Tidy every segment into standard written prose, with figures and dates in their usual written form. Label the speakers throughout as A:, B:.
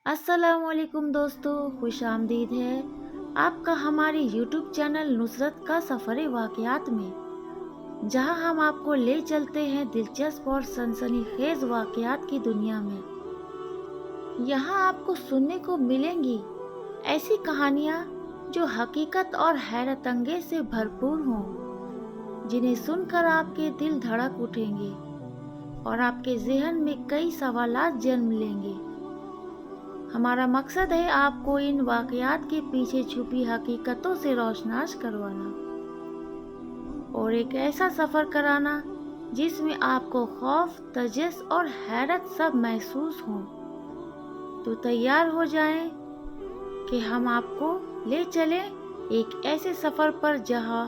A: अस्सलाम वालेकुम दोस्तों, खुश आमदीद है आपका हमारे यूट्यूब चैनल नुसरत का सफ़र वाक़यात में, जहां हम आपको ले चलते हैं दिलचस्प और सनसनीखेज वाक़यात की दुनिया में। यहां आपको सुनने को मिलेंगी ऐसी कहानियां जो हकीकत और हैरत अंगेज से भरपूर हों, जिन्हें सुनकर आपके दिल धड़क उठेंगे और आपके ज़हन में कई सवालात जन्म लेंगे। हमारा मकसद है आपको इन वाक़यात के पीछे छुपी हकीकतों से रोशनास करवाना और एक ऐसा सफ़र कराना जिसमें आपको खौफ, तजस और हैरत सब महसूस हो। तो तैयार हो जाएं कि हम आपको ले चलें एक ऐसे सफ़र पर जहां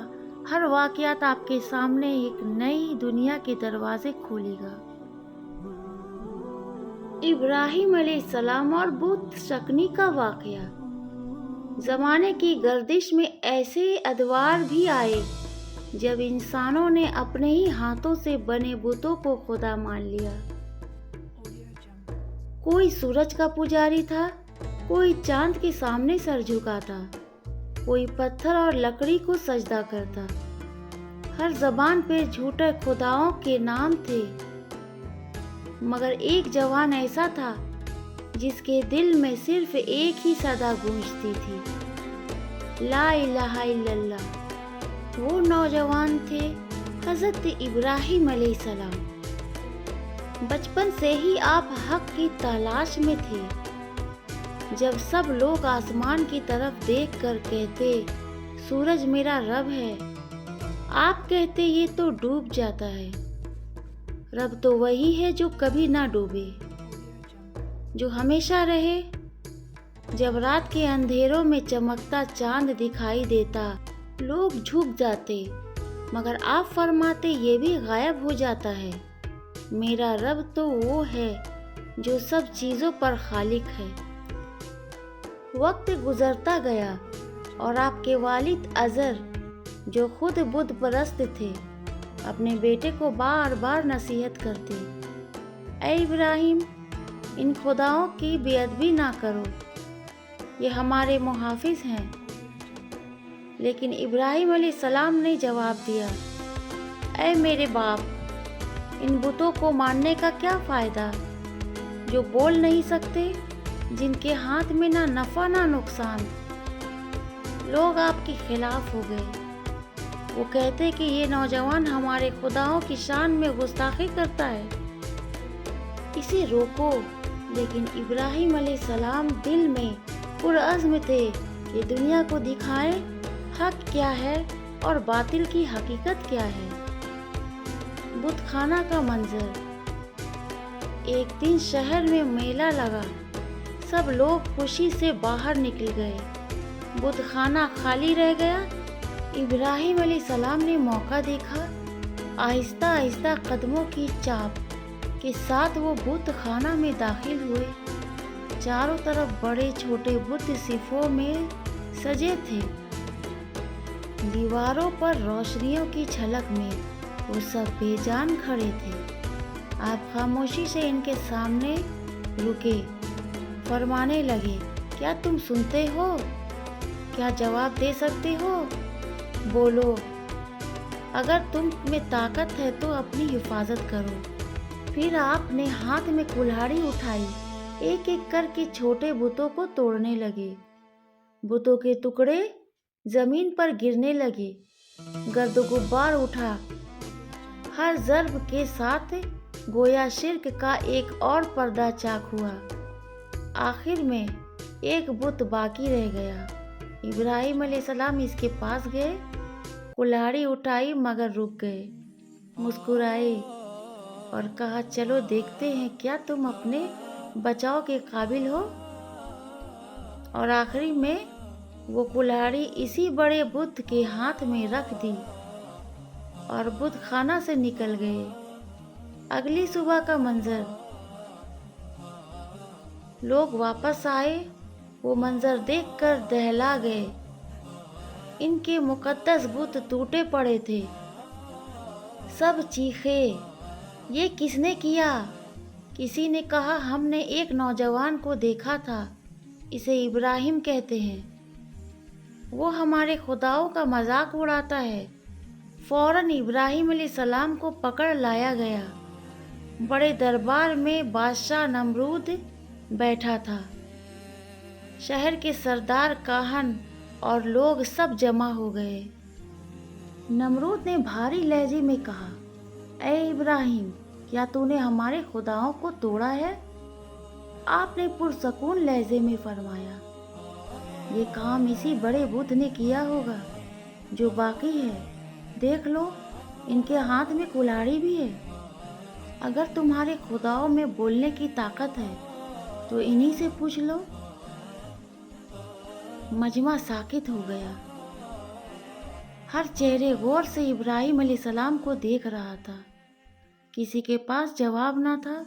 A: हर वाक़यात आपके सामने एक नई दुनिया के दरवाजे खोलेगा। इब्राहिम अलैहिस्सलाम और बुत शकनी का वाक़या। ज़माने की गर्दिश में ऐसे अदवार भी आए जब इंसानों ने अपने ही हाथों से बने बुतों को खुदा मान लिया। कोई सूरज का पुजारी था, कोई चांद के सामने सर झुकाता, कोई पत्थर और लकड़ी को सजदा करता। हर ज़बान पे झूठे खुदाओं के नाम थे, मगर एक जवान ऐसा था जिसके दिल में सिर्फ एक ही सदा गूंजती थी, ला इलाहा इल्लल्लाह। वो नौजवान थे हज़रत इब्राहिम अलैहिस्सलाम। बचपन से ही आप हक की तलाश में थे। जब सब लोग आसमान की तरफ देखकर कहते सूरज मेरा रब है, आप कहते ये तो डूब जाता है। रब तो वही है जो कभी ना डूबे, जो हमेशा रहे। जब रात के अंधेरों में चमकता चांद दिखाई देता, लोग झुक जाते, मगर आप फरमाते ये भी गायब हो जाता है। मेरा रब तो वो है जो सब चीज़ों पर खालिक है। वक्त गुजरता गया और आपके वालिद अजर, जो खुद बुत परस्त थे, अपने बेटे को बार बार नसीहत करते, ऐ इब्राहिम, इन खुदाओं की बेअदबी ना करो, ये हमारे मुहाफिज हैं। लेकिन इब्राहिम अलैहिस्सलाम ने जवाब दिया, ऐ मेरे बाप, इन बुतों को मानने का क्या फ़ायदा, जो बोल नहीं सकते, जिनके हाथ में ना नफ़ा ना नुकसान। लोग आपके खिलाफ हो गए। वो कहते कि ये नौजवान हमारे खुदाओं की शान में गुस्ताखी करता है, इसे रोको। लेकिन इब्राहिम अलैहिस्सलाम दिल में पुरअज़्म थे कि दुनिया को दिखाएं हक क्या है और बातिल की हकीकत क्या है। बुतखाना का मंजर। एक दिन शहर में मेला लगा, सब लोग खुशी से बाहर निकल गए, बुतखाना खाली रह गया। इब्राहिम अलैहिस्सलाम ने मौका देखा। आहिस्ता आहिस्ता कदमों की चाप के साथ वो बुत खाना में दाखिल हुए। चारों तरफ बड़े छोटे बुत सिफों में सजे थे। दीवारों पर रोशनियों की झलक में वो सब बेजान खड़े थे। आप खामोशी से इनके सामने रुके, फरमाने लगे, क्या तुम सुनते हो? क्या जवाब दे सकते हो? बोलो। अगर तुम में ताकत है तो अपनी हिफाजत करो। फिर आपने हाथ में कुल्हाड़ी उठाई, एक एक करके छोटे बुतों को तोड़ने लगे। बुतों के टुकड़े जमीन पर गिरने लगे, गर्द गुब्बार उठा। हर ज़र्ब के साथ गोया शिर्क का एक और पर्दा चाक हुआ। आखिर में एक बुत बाकी रह गया। इब्राहिम अलैहिस्सलाम इसके पास गए, कुल्हाड़ी उठाई, मगर रुक गए, मुस्कुराए और कहा, चलो देखते हैं क्या तुम अपने बचाव के काबिल हो। और आखिरी में वो कुल्हाड़ी इसी बड़े बुत के हाथ में रख दी और बुत खाना से निकल गए। अगली सुबह का मंजर। लोग वापस आए, वो मंजर देखकर दहला गए। इनके मुकद्दस बुत टूटे पड़े थे। सब चीखे, ये किसने किया? किसी ने कहा हमने एक नौजवान को देखा था, इसे इब्राहिम कहते हैं, वो हमारे खुदाओं का मजाक उड़ाता है। फौरन इब्राहिम अलैहिस्सलाम को पकड़ लाया गया। बड़े दरबार में बादशाह नमरूद बैठा था। शहर के सरदार, काहन और लोग सब जमा हो गए। नमरूद ने भारी लहजे में कहा, ऐ इब्राहिम, क्या तूने हमारे खुदाओं को तोड़ा है? आपने पुरसकून लहजे में फरमाया, ये काम इसी बड़े बुत ने किया होगा जो बाकी है। देख लो, इनके हाथ में कुल्हाड़ी भी है। अगर तुम्हारे खुदाओं में बोलने की ताकत है तो इन्हीं से पूछ लो। मजमा साकित हो गया। हर चेहरे गौर से इब्राहिम अलैहिस्सलाम को देख रहा था। किसी के पास जवाब ना था,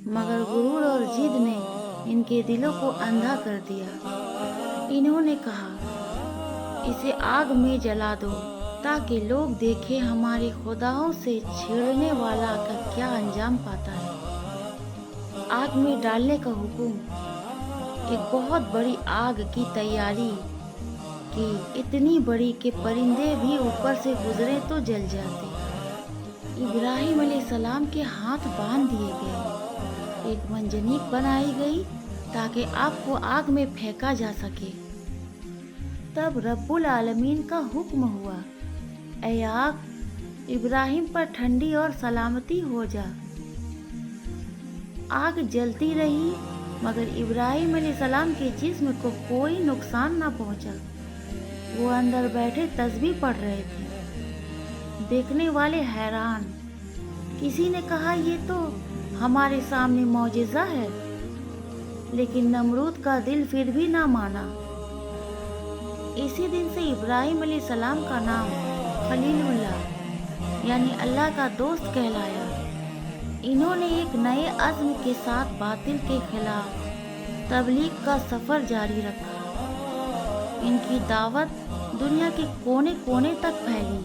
A: मगर गुरूर और जिद ने इनके दिलों को अंधा कर दिया। इन्होंने कहा, इसे आग में जला दो ताकि लोग देखें हमारे खुदाओं से छेड़ने वाला का क्या अंजाम पाता है। आग में डालने का हुक्म। एक बहुत बड़ी आग की तैयारी की, इतनी बड़ी कि परिंदे भी ऊपर से गुजरे तो जल जाते। इब्राहिम अलैहिस्सलाम के हाथ बांध दिए गए। एक मंजनीक बनाई गई ताकि आग को आग में फेंका जा सके। तब रब्बुल आलमीन का हुक्म हुआ, ऐ आग, इब्राहिम पर ठंडी और सलामती हो जा। आग जलती रही, मगर इब्राहिम अलैहिस्सलाम के जिस्म को कोई नुकसान न पहुंचा। वो अंदर बैठे तस्बीह पढ़ रहे थे। देखने वाले हैरान। किसी ने कहा, ये तो हमारे सामने मौजिज़ा है। लेकिन नमरूद का दिल फिर भी ना माना। इसी दिन से इब्राहिम अलैहिस्सलाम का नाम खलीलुल्लाह यानी अल्लाह का दोस्त कहलाया। इन्होंने एक नए अज़्म के साथ बातिल के खिलाफ तबलीग का सफ़र जारी रखा। इनकी दावत दुनिया के कोने कोने तक फैली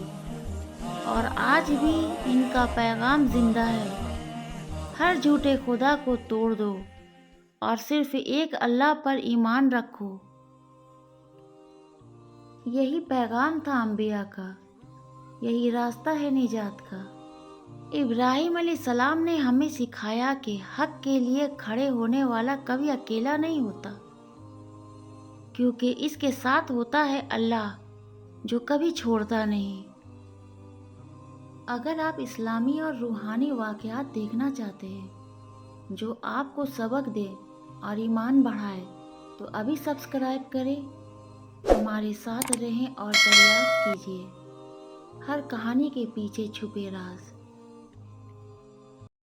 A: और आज भी इनका पैगाम जिंदा है। हर झूठे खुदा को तोड़ दो और सिर्फ एक अल्लाह पर ईमान रखो। यही पैगाम था अंबिया का, यही रास्ता है निजात का। इब्राहिम अलैहिस्सलाम ने हमें सिखाया कि हक के लिए खड़े होने वाला कभी अकेला नहीं होता, क्योंकि इसके साथ होता है अल्लाह जो कभी छोड़ता नहीं। अगर आप इस्लामी और रूहानी वाक़यात देखना चाहते हैं जो आपको सबक दे और ईमान बढ़ाए, तो अभी सब्सक्राइब करें, हमारे साथ रहें और दरियाफ्त कीजिए हर कहानी के पीछे छुपे राज।